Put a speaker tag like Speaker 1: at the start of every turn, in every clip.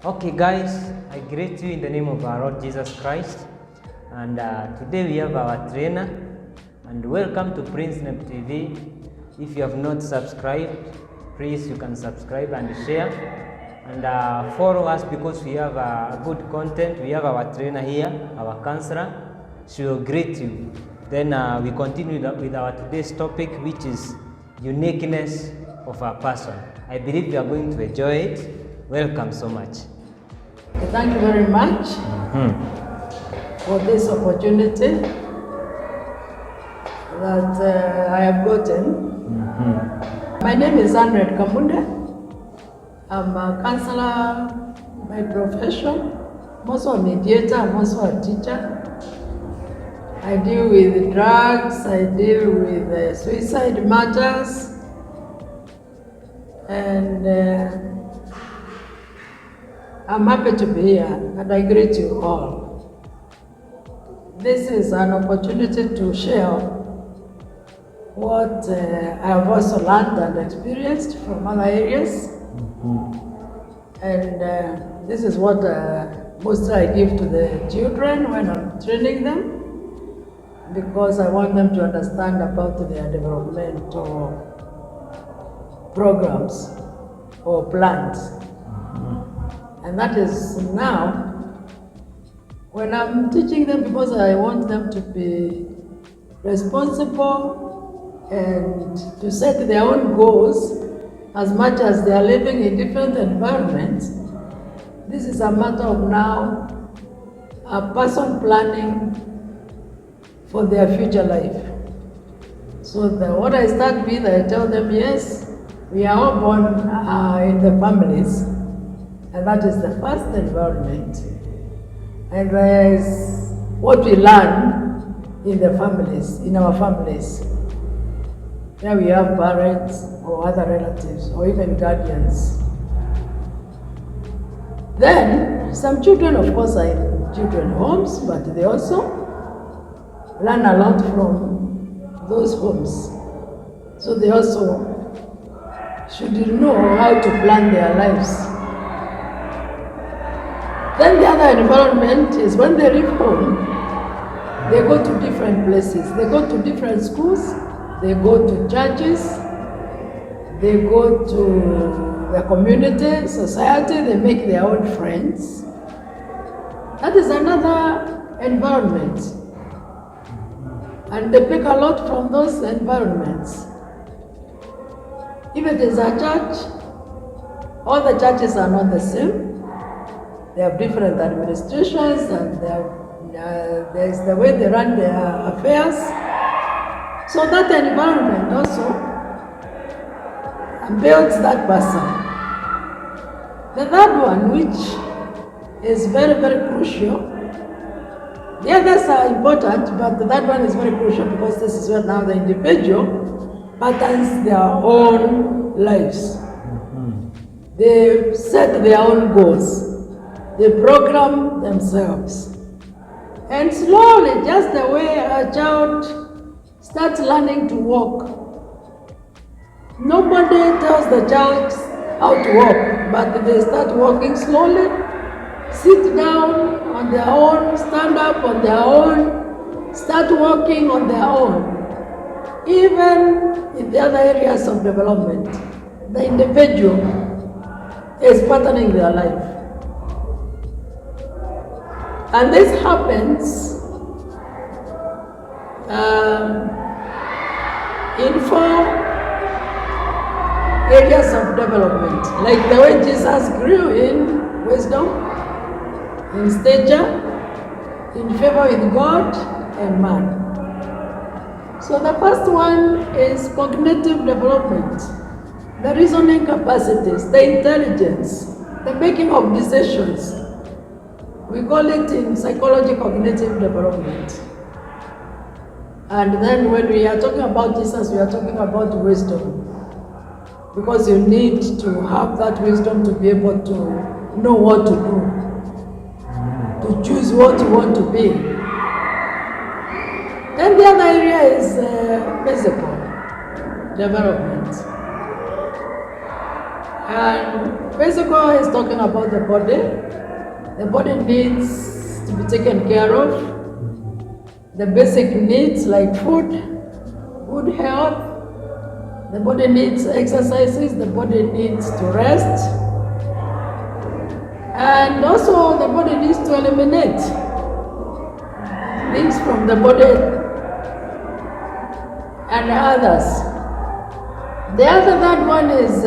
Speaker 1: Okay guys, I greet you in the name of our Lord Jesus Christ, and today we have our trainer, and welcome to Prince Nep TV. If you have not subscribed, please you can subscribe and share, and follow us because we have good content. We have our trainer here, our counselor. She will greet you. Then we continue with our today's topic, which is uniqueness of a person. I believe you are going to enjoy it. Welcome so much.
Speaker 2: Thank you very much for this opportunity that I have gotten. My name is Andred Kamunde. I'm a counselor by profession. I'm also a mediator, I'm also a teacher. I deal with drugs, I deal with suicide matters, and I'm happy to be here, and I greet you all. This is an opportunity to share what I have also learned and experienced from other areas. And this is what mostly I give to the children when I'm training them, because I want them to understand about their developmental programs or plans. And that is now, when I'm teaching them, because I want them to be responsible and to set their own goals as much as they are living in different environments. This is a matter of now a person planning for their future life. So what I start with, I tell them, yes, we are all born in the families. And that is the first environment. And there is what we learn in the families, in our families. There we have parents or other relatives or even guardians. Then some children, of course, are in children's homes, but they also learn a lot from those homes. So they also should know how to plan their lives. Then the other environment is when they leave home, they go to different places. They go to different schools, they go to churches, they go to the community, society, they make their own friends. That is another environment. And they pick a lot from those environments. If it is a church, all the churches are not the same. They have different administrations, and there's the way they run their affairs. So that environment also builds that person. The third one, which is very, very crucial, the others are important, but the third one is very crucial because this is where now the individual patterns their own lives. They set their own goals. They program themselves. And slowly, just the way a child starts learning to walk, nobody tells the child how to walk, but they start walking slowly, sit down on their own, stand up on their own, start walking on their own. Even in the other areas of development, the individual is patterning their life. And this happens in 4 areas of development, like the way Jesus grew in wisdom, in stature, in favor with God and man. So the first one is cognitive development, the reasoning capacities, the intelligence, the making of decisions. We call it in psychology cognitive development. And then when we are talking about Jesus, we are talking about wisdom. Because you need to have that wisdom to be able to know what to do, to choose what you want to be. Then the other area is physical development. And physical is talking about the body. The body needs to be taken care of. The basic needs like food, good health. The body needs exercises. The body needs to rest. And also the body needs to eliminate things from the body and others. The other third one is,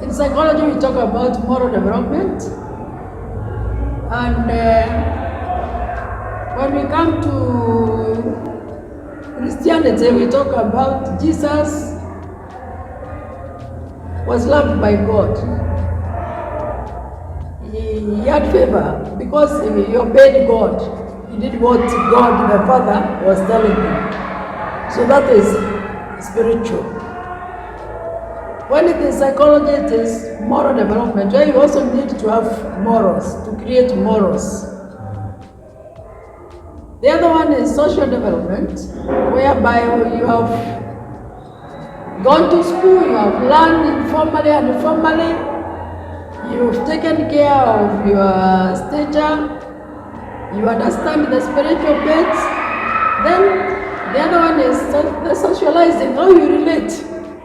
Speaker 2: in psychology we talk about moral development. And when we come to Christianity, we talk about Jesus was loved by God. He had favor because he obeyed God. He did what God the Father was telling him. So that is spiritual. When it is psychology, it is moral development, where you also need to have morals, to create morals. The other one is social development, whereby you have gone to school, you have learned informally and formally, you've taken care of your stature, you understand the spiritual bits. Then the other one is the socializing, how you relate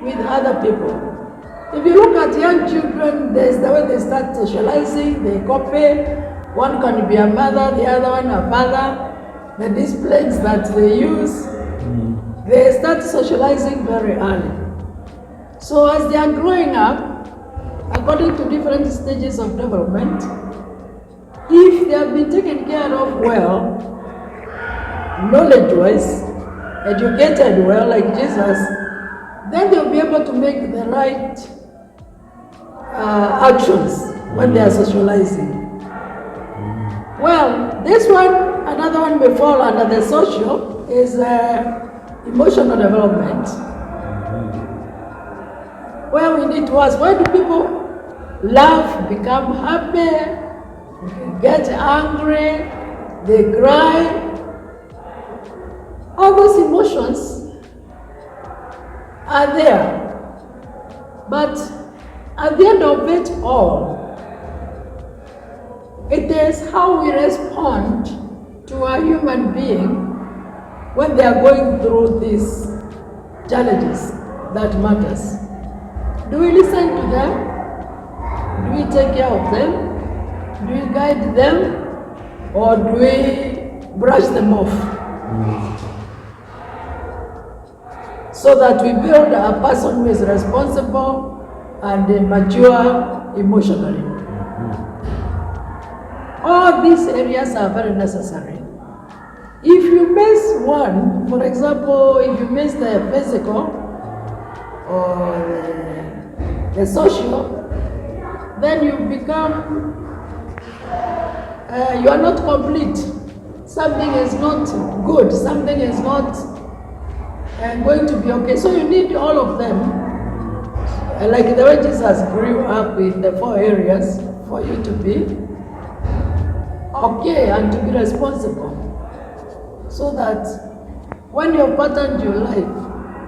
Speaker 2: with other people. If you look at young children, there's the way they start socializing, they copy. One can be a mother, the other one a father. The disciplines that they use, they start socializing very early. So as they are growing up, according to different stages of development, if they have been taken care of well, knowledge-wise, educated well like Jesus, then they'll be able to make the right actions when they are socializing. Well, this one, another one may fall under the social, is emotional development, where we need to ask, why do people laugh, become happy, get angry, they cry? All those emotions are there. But at the end of it all, it is how we respond to a human being when they are going through these challenges that matters. Do we listen to them? Do we take care of them? Do we guide them? Or do we brush them off? So that we build a person who is responsible and mature emotionally. All these areas are very necessary. If you miss one, for example, if you miss the physical or the social, then you become, you are not complete. Something is not good, something is not going to be okay. So you need all of them. Like the way Jesus grew up in the 4 areas for you to be okay and to be responsible. So that when you have patterned your life,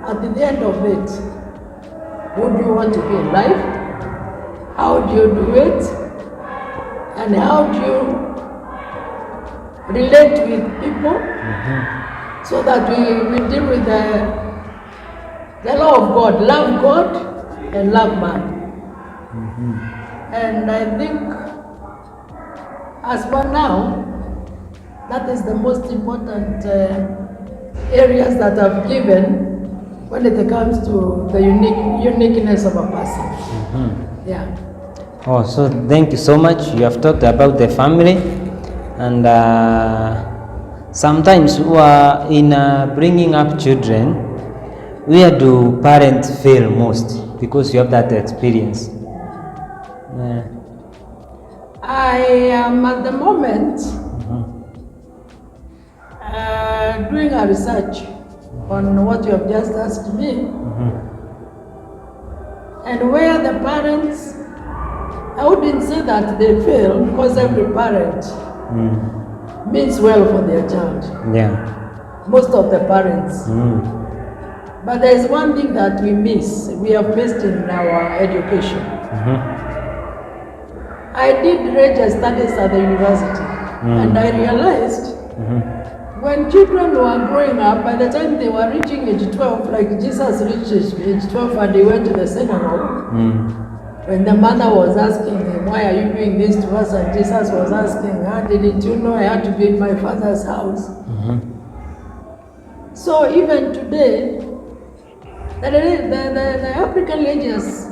Speaker 2: at the end of it, who do you want to be in life? How do you do it? And how do you relate with people? So that we deal with the law of God, love God and love man. And I think as for now, that is the most important areas that I've given when it comes to the uniqueness of a person. Yeah.
Speaker 1: Oh, so thank you so much. You have talked about the family, and sometimes we are in bringing up children. Where do parents fail most? Because you have that experience. Yeah.
Speaker 2: I am at the moment doing a research on what you have just asked me, and where the parents, I wouldn't say that they fail, because every parent means well for their child.
Speaker 1: Yeah.
Speaker 2: Most of the parents. But there is one thing that we miss, we have missed in our education. I did religious studies at the university, and I realized when children were growing up, by the time they were reaching age 12, like Jesus reached age 12 and he went to the synagogue, when the mother was asking him, why are you doing this to us? And Jesus was asking, didn't you know I had to be in my father's house? So even today, the African religious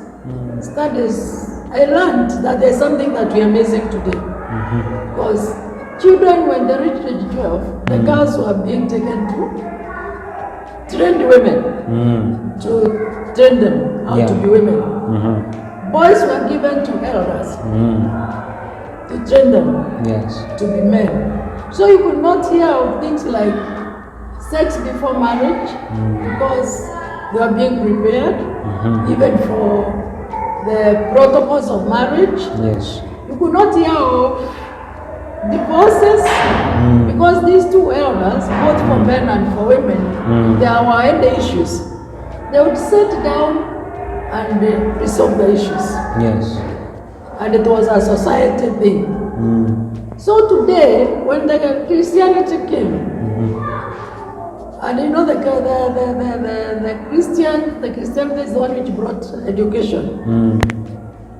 Speaker 2: studies, I learned that there's something that we are missing today. Because children, when they reach age 12, the girls were being taken to trained women, to train them how to be women. Boys were given to elders to train them to be men. So you could not hear of things like sex before marriage because they are being prepared, even for the protocols of marriage. You could not hear of divorces because these two elders, both for men and for women, there were any issues. They would sit down and resolve the issues. And it was a society thing. So today, when the Christianity came, and you know the Christianity is the one which brought education.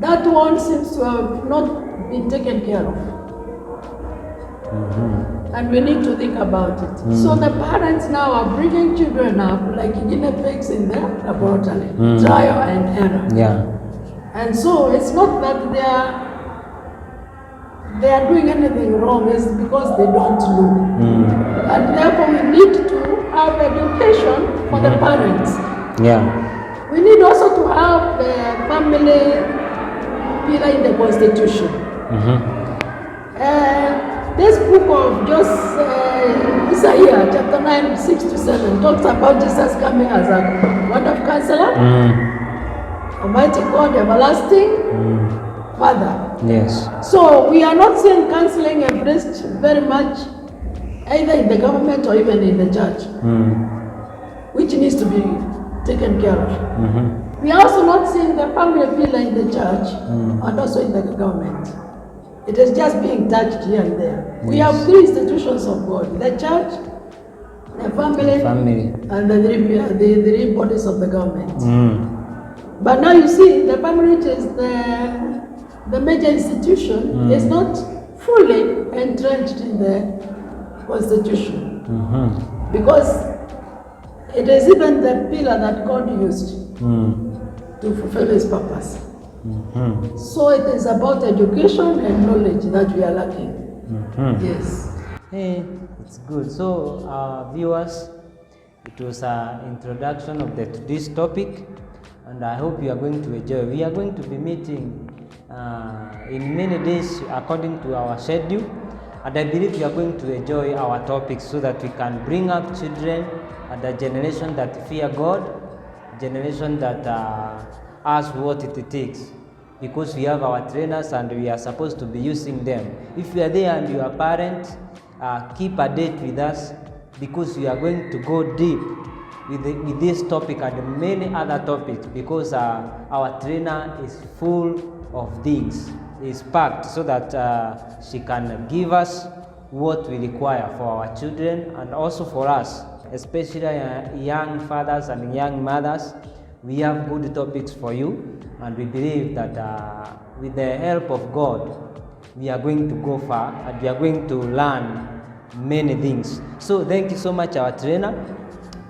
Speaker 2: That one seems to have not been taken care of. And we need to think about it. So the parents now are bringing children up like guinea pigs in the laboratory, trial and error. And so it's not that they are doing anything wrong, it's because they don't know. And therefore we need to have education for the parents. We need also to have the family pillar in the Constitution. This book of Isaiah, chapter 9, 6 to 7, talks about Jesus coming as a wonderful counselor, Almighty God, everlasting Father. So we are not seeing counseling embraced very much, either in the government or even in the church, which needs to be taken care of. We are also not seeing the family pillar in the church and also in the government. It is just being touched here and there. We have three institutions of God: the church, the family, and the three bodies of the government. But now you see, the family, which is the major institution, is not fully entrenched in the Constitution. Because it is even the pillar that God used to fulfill his purpose. So it is about education and knowledge that we are lacking.
Speaker 1: Hey, it's good. So, viewers, it was an introduction of this topic, and I hope you are going to enjoy. We are going to be meeting in many days according to our schedule, and I believe you are going to enjoy our topics so that we can bring up children and a generation that fear God, generation that has what it takes, because we have our trainers and we are supposed to be using them. If you are there and you are a parent, keep a date with us, because we are going to go deep with this topic and many other topics, because our trainer is full of things, is packed so that she can give us what we require for our children and also for us, especially young fathers and young mothers. We have good topics for you, and we believe that with the help of God, we are going to go far and we are going to learn many things. So thank you so much, our trainer.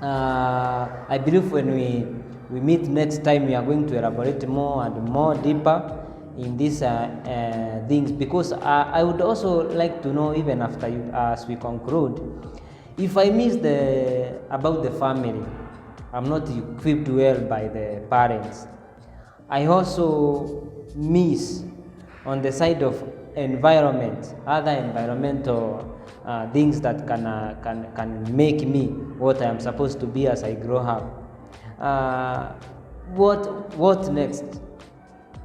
Speaker 1: I believe when we meet next time, we are going to elaborate more and more deeper in these things, because I would also like to know, even after as we conclude, if I miss about the family, I'm not equipped well by the parents. I also miss on the side of environment, other environmental things that can make me what I am supposed to be as I grow up. What next?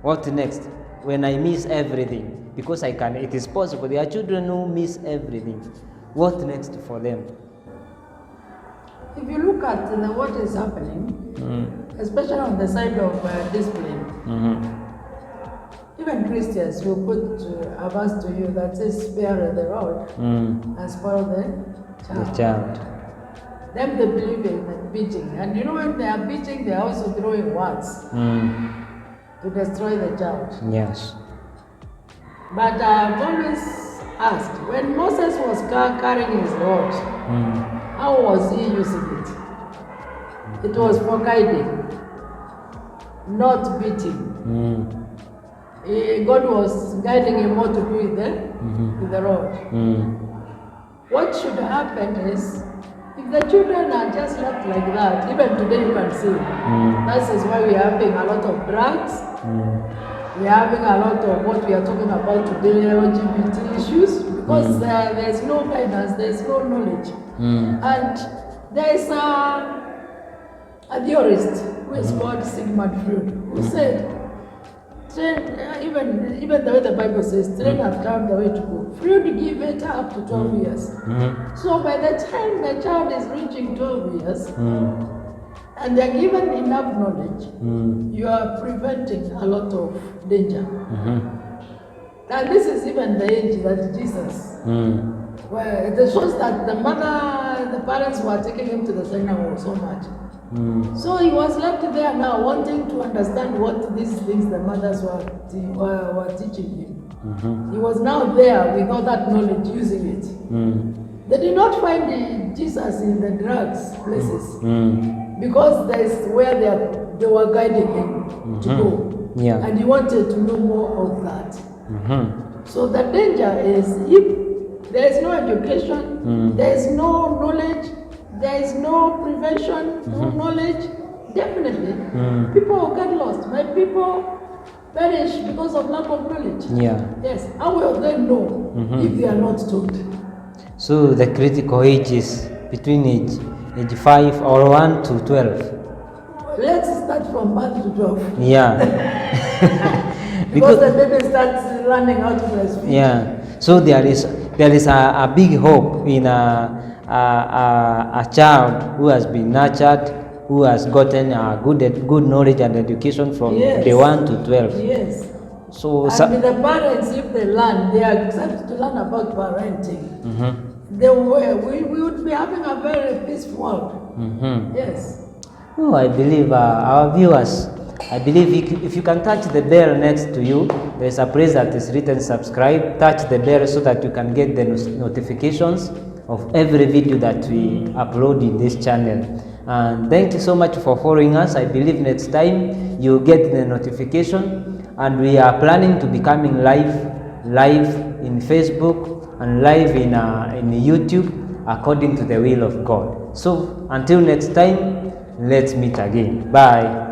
Speaker 1: What next? When I miss everything, because it is possible. There are children who miss everything. What next for them?
Speaker 2: If you look at what is happening, especially on the side of discipline, even Christians will put a verse to you that says, spare the rod and spoil the child. Them they believe in beating. And you know when they are beating, they are also throwing words to destroy the child.
Speaker 1: Yes.
Speaker 2: But I've always asked, when Moses was carrying his rod, how was he using it? It was for guiding, not beating. God was guiding him what to do with the rod. What should happen is, if the children are just left like that, even today you can see, that is why we are having a lot of drugs, we are having a lot of what we are talking about today, LGBT issues, because there is no guidance, there is no knowledge. And there is a theorist who is called Sigmund Freud, who said, even the way the Bible says, train have found the way to go. Freud give it up to 12 years. So by the time the child is reaching 12 years, and they're given enough knowledge, you are preventing a lot of danger. And this is even the age that Jesus, where it shows that the parents were taking him to the synagogue so much. So he was left there now wanting to understand what these things the mothers were teaching him. He was now there with all that knowledge using it. They did not find Jesus in the drugs places because that is where they were guiding him to go. And he wanted to know more of that. So the danger is if there is no education, there is no knowledge, there is no prevention, no knowledge, definitely people will get lost. My people perish because of lack of knowledge. Yes. How will they know if they are not taught?
Speaker 1: So the critical age is between age 5 or 1 to 12.
Speaker 2: Let's start from 1 to 12.
Speaker 1: Because
Speaker 2: the baby starts learning how to breastfeed.
Speaker 1: So there is a big hope in a child who has been nurtured, who has gotten good knowledge and education from the 1 to 12. So
Speaker 2: with the parents, if they learn, they are accepted to learn about parenting. We would be having a very peaceful world. Yes.
Speaker 1: Oh, I believe our viewers, I believe if you can touch the bell next to you, there is a place that is written subscribe. Touch the bell so that you can get the notifications of every video that we upload in this channel. And thank you so much for following us. I believe next time you get the notification, and we are planning to becoming live in Facebook and live in YouTube according to the will of God. So until next time, let's meet again. Bye.